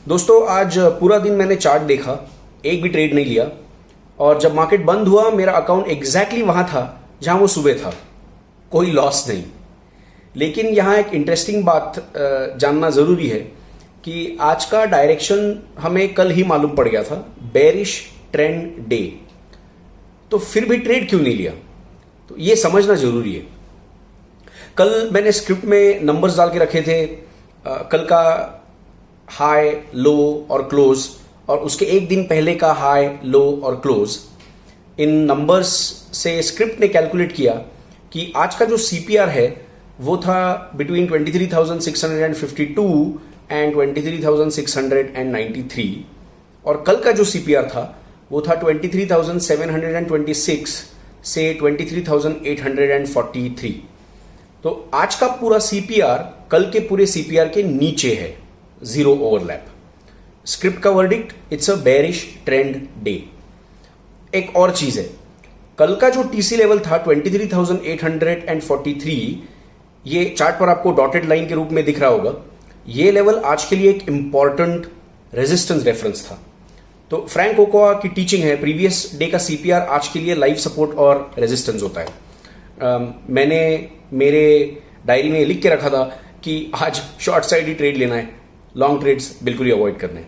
दोस्तों आज पूरा दिन मैंने चार्ट देखा, एक भी ट्रेड नहीं लिया और जब मार्केट बंद हुआ मेरा अकाउंट एग्जैक्टली वहां था जहां वो सुबह था, कोई लॉस नहीं। लेकिन यहां एक इंटरेस्टिंग बात जानना जरूरी है कि आज का डायरेक्शन हमें कल ही मालूम पड़ गया था, बेरिश ट्रेंड डे। तो फिर भी ट्रेड क्यों नहीं लिया, तो ये समझना जरूरी है। कल मैंने स्क्रिप्ट में नंबर्स डाल के रखे थे, कल का हाई लो और क्लोज और उसके एक दिन पहले का हाई लो और क्लोज। इन नंबर्स से स्क्रिप्ट ने कैलकुलेट किया कि आज का जो सीपीआर है वो था बिटवीन 23,652 एंड 23,693 और कल का जो सीपीआर था वो था 23,726 से 23,843। तो आज का पूरा सीपीआर कल के पूरे सीपीआर के नीचे है, जीरो ओवरलैप। स्क्रिप्ट का verdict, it's a bearish trend day. एक और चीज है, कल का जो टीसी लेवल था 23,843, ये चार्ट पर आपको डॉटेड लाइन के रूप में दिख रहा होगा। ये लेवल आज के लिए एक इंपॉर्टेंट रेजिस्टेंस रेफरेंस था। तो फ्रैंक ओकोआ की टीचिंग है, प्रीवियस डे का सीपीआर आज के लिए लाइव सपोर्ट और रेजिस्टेंस होता है। मैंने मेरे डायरी में लिख के रखा था कि आज शॉर्ट साइड ही ट्रेड लेना है, लॉन्ग ट्रेड्स बिल्कुल ही अवॉइड करने।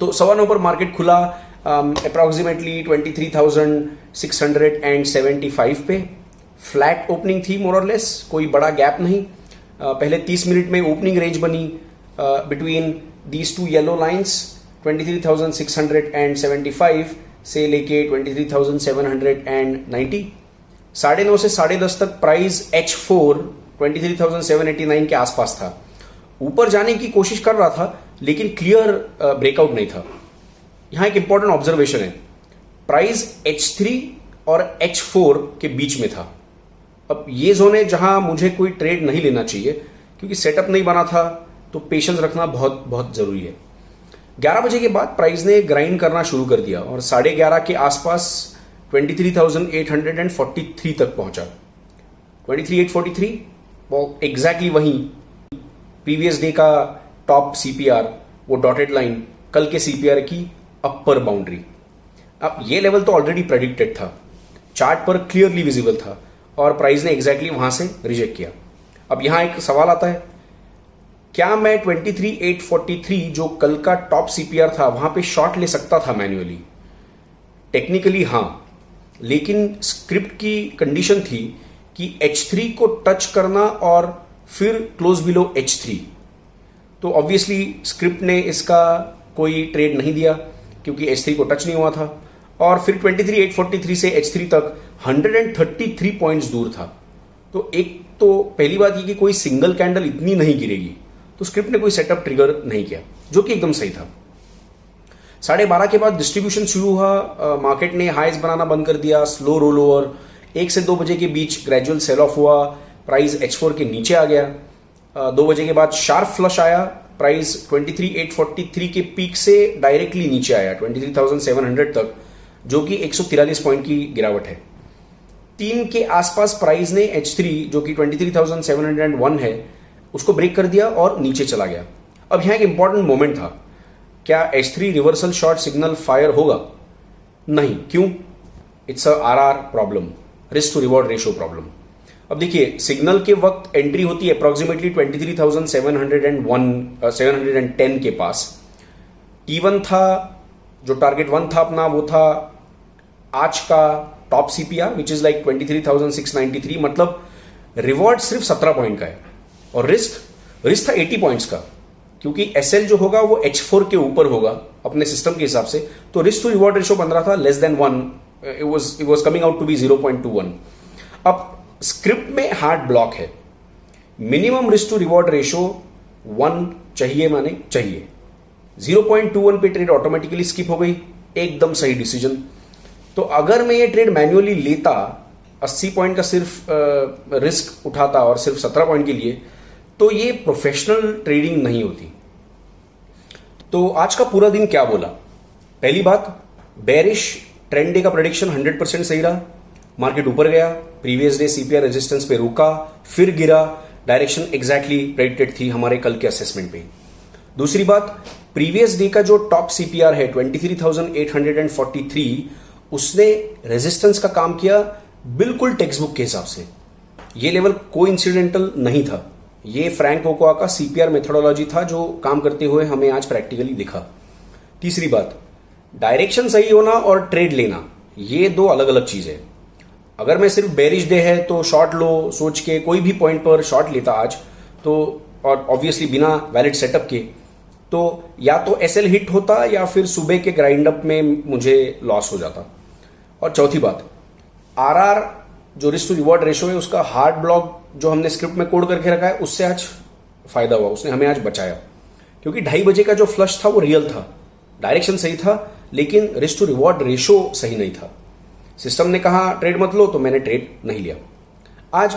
तो 9:15 पर मार्केट खुला अप्रॉक्सीमेटली 23,675 पे। फ्लैट ओपनिंग थी मोर और लेस, कोई बड़ा गैप नहीं। पहले 30 मिनट में ओपनिंग रेंज बनी between these two yellow lines, 23,675 से लेके 23,790। 9:30 से 10:30 तक प्राइस H4 23,789 के आसपास था। ऊपर जाने की कोशिश कर रहा था लेकिन क्लियर ब्रेकआउट नहीं था। यहां एक इंपॉर्टेंट ऑब्जर्वेशन है, प्राइस H3 और H4 के बीच में था। अब ये जोन है जहां मुझे कोई ट्रेड नहीं लेना चाहिए क्योंकि सेटअप नहीं बना था, तो पेशेंस रखना बहुत बहुत जरूरी है। 11 बजे के बाद प्राइस ने ग्राइंड करना शुरू कर दिया और 11:30 के आसपास 23,843 तक पहुंचा। 23,843 वो एग्जैक्टली वहीं प्रीवियस डे का टॉप सीपीआर, वो डॉटेड लाइन कल के सीपीआर की अपर बाउंड्री। अब ये लेवल तो ऑलरेडी प्रेडिक्टेड था, चार्ट पर क्लियरली विजिबल था और प्राइस ने एग्जैक्टली वहां से रिजेक्ट किया। अब यहां एक सवाल आता है, क्या मैं 23,843 जो कल का टॉप सीपीआर था वहां पे शॉर्ट ले सकता था मैन्युअली? टेक्निकली हां, लेकिन स्क्रिप्ट की कंडीशन थी कि H3 को टच करना और फिर क्लोज बिलो H3। तो ऑब्वियसली स्क्रिप्ट ने इसका कोई ट्रेड नहीं दिया क्योंकि H3 को टच नहीं हुआ था और फिर 23,843 से H3 तक 133 पॉइंट्स दूर था। तो एक तो पहली बात ये कि कोई सिंगल कैंडल इतनी नहीं गिरेगी, तो स्क्रिप्ट ने कोई सेटअप ट्रिगर नहीं किया, जो कि एकदम सही था। 12:30 के बाद डिस्ट्रीब्यूशन शुरू हुआ, मार्केट ने हाइज बनाना बंद कर दिया, स्लो रोल ओवर। 1 से 2 बजे के बीच ग्रेजुअल सेल ऑफ हुआ, प्राइस H4 के नीचे आ गया। 2 बजे के बाद शार्प फ्लश आया, प्राइस 23,843 के पीक से डायरेक्टली नीचे आया 23,700 तक, जो कि 143 पॉइंट की गिरावट है। 3 के आसपास प्राइस ने H3 जो कि 23,701 है उसको ब्रेक कर दिया और नीचे चला गया। अब यहां एक इंपॉर्टेंट मोमेंट था, क्या H3 reversal short signal fire होगा? नहीं। क्यों? It's a RR problem, risk to reward ratio problem. अब देखिए, सिग्नल के वक्त एंट्री होती है अप्रोक्सीमेटली 23,710 के पास। T1 था, जो टारगेट 1 था अपना, वो था आज का top CPR which is like 23,693। मतलब रिवॉर्ड सिर्फ 17 पॉइंट का है और रिस्क था 80 पॉइंट्स का, क्योंकि SL जो होगा वो H4 के ऊपर होगा अपने सिस्टम के हिसाब से। तो रिस्क टू रिवॉर्ड रेशियो बन रहा था less than 1, it was coming out to be 0.21। अब स्क्रिप्ट में हार्ड ब्लॉक है, minimum risk to reward ratio 1 चाहिए, माने चाहिए। 0.21 पे ट्रेड ऑटोमेटिकली स्किप हो गई, एकदम सही डिसीजन। तो अगर मैं ये ट्रेड मैन्युअली लेता, 80 पॉइंट का सिर्फ रिस्क उठाता और सिर्फ 17 पॉइंट के लिए, तो ये प्रोफेशनल ट्रेडिंग नहीं होती। तो आज का पूरा दिन क्या बोला? पहली बात, बेरिश ट्रेंड डे का प्रेडिक्शन 100% सही रहा, मार्केट ऊपर गया, प्रीवियस डे सीपीआर रेजिस्टेंस पे रुका, फिर गिरा, डायरेक्शन एग्जैक्टली प्रेडिक्टेड थी हमारे कल के असेसमेंट पे। दूसरी बात, प्रीवियस डे का जो टॉप सीपीआर है 23,843, उसने रेजिस्टेंस का काम किया बिल्कुल टेक्स्ट बुक के हिसाब से। ये लेवल कोई इंसिडेंटल नहीं था, ये फ्रैंक कोकोआ का सीपीआर मेथोडोलॉजी था जो काम करते हुए हमें आज प्रैक्टिकली दिखा। तीसरी बात, डायरेक्शन सही होना और ट्रेड लेना, ये दो अलग अलग चीज है। अगर मैं सिर्फ बेरिश डे है तो शॉर्ट लो सोच के कोई भी पॉइंट पर शॉर्ट लेता आज तो, और ऑब्वियसली बिना वैलिड सेटअप के, तो या तो एसएल हिट होता या फिर सुबह के ग्राइंड अप में मुझे लॉस हो जाता। और चौथी बात, आरआर जो रिस्क टू रिवॉर्ड रेशो है उसका हार्ड ब्लॉक जो हमने स्क्रिप्ट में कोड करके रखा है उससे आज फायदा हुआ, उसने हमें आज बचाया। क्योंकि 2:30 बजे का जो फ्लश था वो रियल था, डायरेक्शन सही था, लेकिन रिस्क टू रिवॉर्ड रेशो सही नहीं था। सिस्टम ने कहा ट्रेड मत लो तो मैंने ट्रेड नहीं लिया। आज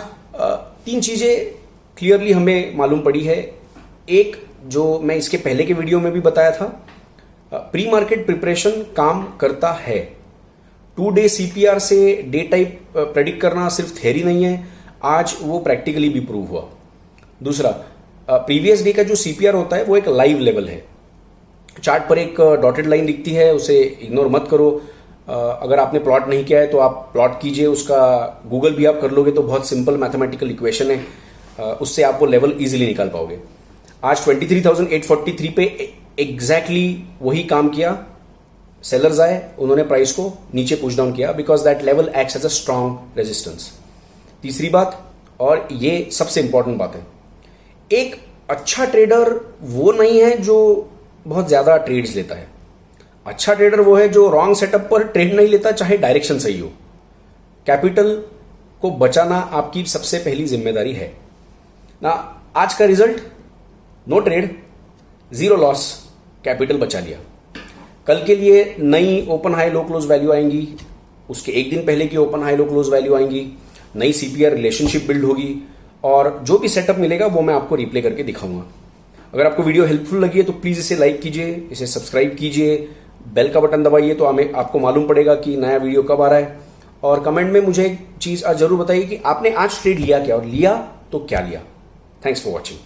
3 चीजें क्लियरली हमें मालूम पड़ी है। एक, जो मैं इसके पहले के वीडियो में भी बताया था, प्री मार्केट प्रिपरेशन काम करता है। 2 डे सीपीआर से डे टाइप प्रेडिक्ट करना सिर्फ थ्योरी नहीं है, आज वो प्रैक्टिकली भी प्रूव हुआ। दूसरा, प्रीवियस डे का जो सीपीआर होता है वो एक लाइव लेवल है। चार्ट पर एक डॉटेड लाइन दिखती है, उसे इग्नोर मत करो। अगर आपने प्लॉट नहीं किया है तो आप प्लॉट कीजिए, उसका गूगल भी आप कर लोगे तो बहुत सिंपल मैथमेटिकल इक्वेशन है, उससे आप वो लेवल इजीली निकाल पाओगे। आज 23,843 पे एग्जैक्टली वही काम किया। सेलर्स आए, उन्होंने प्राइस को नीचे पुश डाउन किया because that level acts as a strong resistance. तीसरी बात, और ये सबसे इंपॉर्टेंट बात है, एक अच्छा ट्रेडर वो नहीं है जो बहुत ज्यादा ट्रेड्स लेता है। अच्छा ट्रेडर वो है जो रॉन्ग सेटअप पर ट्रेड नहीं लेता, चाहे डायरेक्शन सही हो। कैपिटल को बचाना आपकी सबसे पहली जिम्मेदारी है ना। आज का result, no trade, 0 loss, capital बचा लिया। कल के लिए नई open high low close value आएंगी, उसके एक दिन पहले की open high low close value आएंगी, नई सीपीआर रिलेशनशिप बिल्ड होगी, और जो भी सेटअप मिलेगा वो मैं आपको रिप्ले करके दिखाऊंगा। अगर आपको वीडियो हेल्पफुल लगी है तो प्लीज इसे लाइक कीजिए, इसे सब्सक्राइब कीजिए, बेल का बटन दबाइए तो आपको मालूम पड़ेगा कि नया वीडियो कब आ रहा है। और कमेंट में मुझे एक चीज जरूर बताइए कि आपने आज ट्रेड लिया क्या, और लिया तो क्या लिया। Thanks for watching.